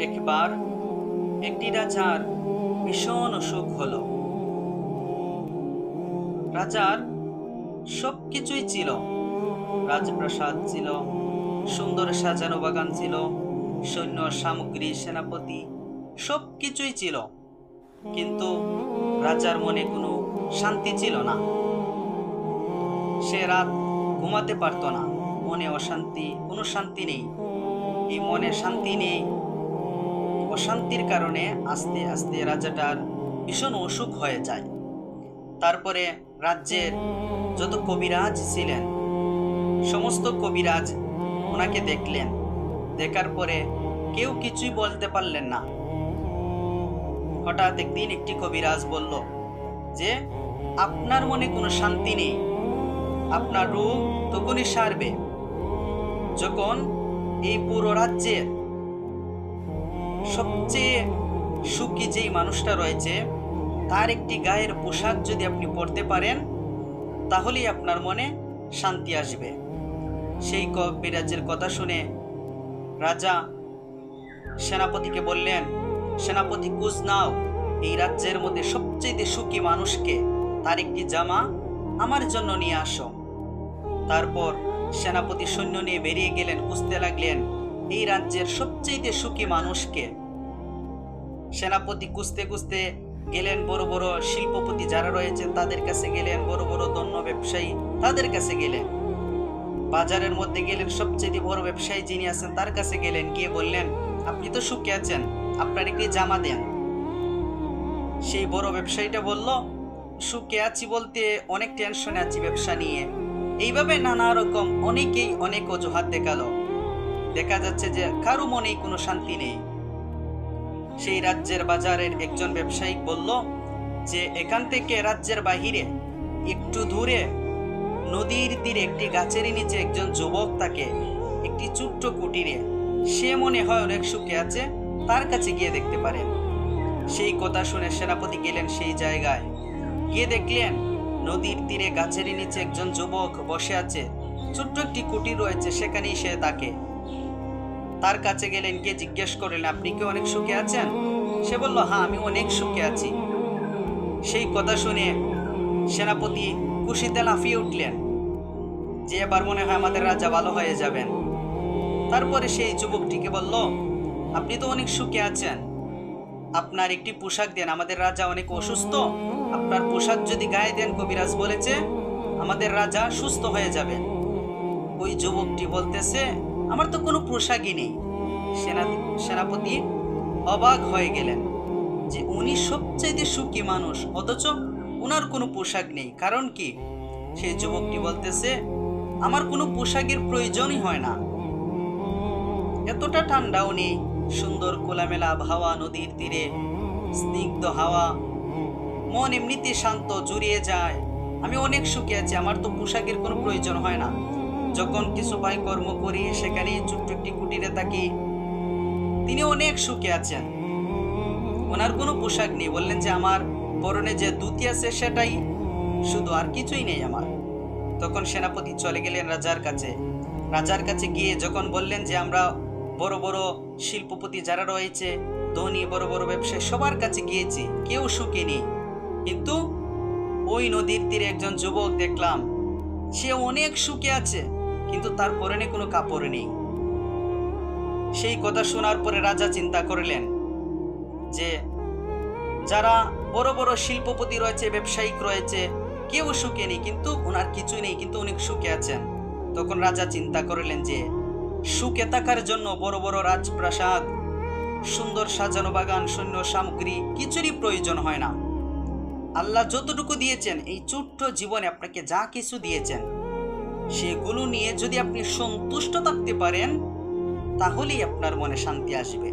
একবার একটি রাজার ভীষণ অসুখ হলো। রাজার সব কিছুই ছিল, রাজপ্রাসাদ ছিল, সুন্দর সাজানো বাগান ছিল, সৈন্য সামগ্রী, সেনাপতি, সব কিছুই ছিল, কিন্তু রাজার মনে কোনো শান্তি ছিল না। সে রাত ঘুমাতে পারত না, মনে অশান্তি, কোনো শান্তি নেই। এই মনে শান্তি নেই, অশান্তির কারণে আস্তে আস্তে রাজাটার ভীষণ অসুখ হয়ে যায়। তারপরে রাজ্যের যত কবিরাজ ছিলেন, সমস্ত কবিরাজ ওনাকে দেখলেন। দেখার পরে কেউ কিছুই বলতে পারলেন না। হঠাৎ একদিন একটি কবিরাজ বলল যে আপনার মনে কোনো শান্তি নেই, আপনার রোগ তখনই সারবে যখন এই পুরো রাজ্যের সবচেয়ে সুখী যেই মানুষটা রয়েছে তার একটি গায়ের পোশাক যদি আপনি পরতে পারেন, তাহলেই আপনার মনে শান্তি আসবে। সেই কবিরাজের কথা শুনে রাজা সেনাপতিকে বললেন, সেনাপতি খোঁজ নাও এই রাজ্যের মধ্যে সবচেয়ে সুখী মানুষকে, তার একটি জামা আমার জন্য নিয়ে আসো। তারপর সেনাপতি সৈন্য নিয়ে বেরিয়ে গেলেন, খুঁজতে লাগলেন এই রাজ্যের সবচেয়ে সুখী মানুষকে। সেনাপতি খুঁজতে খুঁজতে গেলেন বড় বড় শিল্পপতি যারা রয়েছেন তাদের কাছে গেলেন, বড় বড় দন্য ব্যবসায়ী তাদের কাছে গেলেন, বাজারের মধ্যে গেলেন, সবচেয়ে বড় ব্যবসায়ী যিনি আছেন তার কাছে গেলেন, গিয়ে বললেন আপনি তো সুখে আছেন, আপনার একটি জামা দেন। সেই বড় ব্যবসায়ীটা বলল, সুখে আছি বলতে অনেক টেনশনে আছি ব্যবসা নিয়ে। এইভাবে নানা রকম অনেকেই অনেক অজুহাত দেখালো। দেখা যাচ্ছে যে কারো মনেই কোনো শান্তি নেই। সেই রাজ্যের বাজারের একজন ব্যবসায়ী বলল যে এখান থেকে রাজ্যের বাহিরে একটু দূরে নদীর তীরে একটি গাছের নিচে একজন যুবক থাকে, একটি ছোট্ট কুটিরে, সে মনে হয় অনেক সুখে আছে, তার কাছে গিয়ে দেখতে পারেন। সেই কথা শুনে সেনাপতি গেলেন সেই জায়গায়, গিয়ে দেখলেন নদীর তীরে গাছের নিচে একজন যুবক বসে আছে, ছোট্ট একটি কুটির রয়েছে, সেখানেই সে থাকে। তার কাছে গেলেন, গিয়ে জিজ্ঞেস করলেন আপনি কি অনেক সুখে আছেন? সে বলল হ্যাঁ, আমি অনেক সুখে আছি। সেই কথা শুনে সেনাপতি খুশিতে লাফিয়ে উঠলেন যে এবার মনে হয় আমাদের রাজা ভালো হয়ে যাবেন। তারপরে সেই যুবকটিকে বলল আপনি তো অনেক সুখে আছেন, আপনার একটি পোশাক দেন, আমাদের রাজা অনেক অসুস্থ, আপনার পোশাক যদি গায়ে দেন কবিরাজ বলেছে আমাদের রাজা সুস্থ হয়ে যাবেন। ওই যুবকটি বলতেছে আমার তো কোনো পোশাকই নেই। সেনাপতি অবাক হয়ে গেলেন যে উনি সবচেয়ে সুখী মানুষ, অথচ ওনার কোনো পোশাক নেই, কারণ কি? সেই যুবকটি বলতেছে আমার কোনো পোশাকের প্রয়োজনই হয় না, এতটা ঠান্ডাও নেই, সুন্দর খোলামেলা আবহাওয়া, নদীর তীরে স্নিগ্ধ হাওয়া, মন এমনিতে শান্ত, জুড়িয়ে যায়, আমি অনেক সুখে আছি, আমার তো পোশাকের কোনো প্রয়োজন হয় না। যখন কিছু পাই কর্ম করি, সেখানে ছোট্ট একটি কুটিরে থাকি, তিনি অনেক সুখে আছেন, ওনার কোনো পোশাক নেই। বললেন যে আমার পরনে যে ধুতি আছে সেটাই শুধু, আর কিছুই নেই আমার। তখন সেনাপতি চলে গেলেন রাজার কাছে। রাজার কাছে গিয়ে যখন বললেন যে আমরা বড় বড় শিল্পপতি যারা রয়েছে, ধনী বড় বড় ব্যবসায়ী, সবার কাছে গিয়েছি, কেউ সুখী নেই, কিন্তু ওই নদীর তীরে একজন যুবক দেখলাম, সে অনেক সুখে আছে, কিন্তু তার পরনে কোনো কাপড় নেই। সেই কথা শোনার পরে রাজা চিন্তা করলেন যে যারা বড় বড় শিল্পপতি রয়েছে, ব্যবসায়িক রয়েছে, কেউ সুখে নেই, কিন্তু ওনার কিছুই নেই, কিন্তু অনেক সুখে আছেন। তখন রাজা চিন্তা করলেন যে সুখে থাকার জন্য বড় বড় রাজপ্রাসাদ, সুন্দর সাজানো বাগান, সৈন্য সামগ্রী কিছুরই প্রয়োজন হয় না। আল্লাহ যতটুকু দিয়েছেন এই ছোট্ট জীবনে আপনাকে যা কিছু দিয়েছেন, সেগুলো নিয়ে যদি আপনি সন্তুষ্ট থাকতে পারেন, তাহলেই আপনার মনে শান্তি আসবে।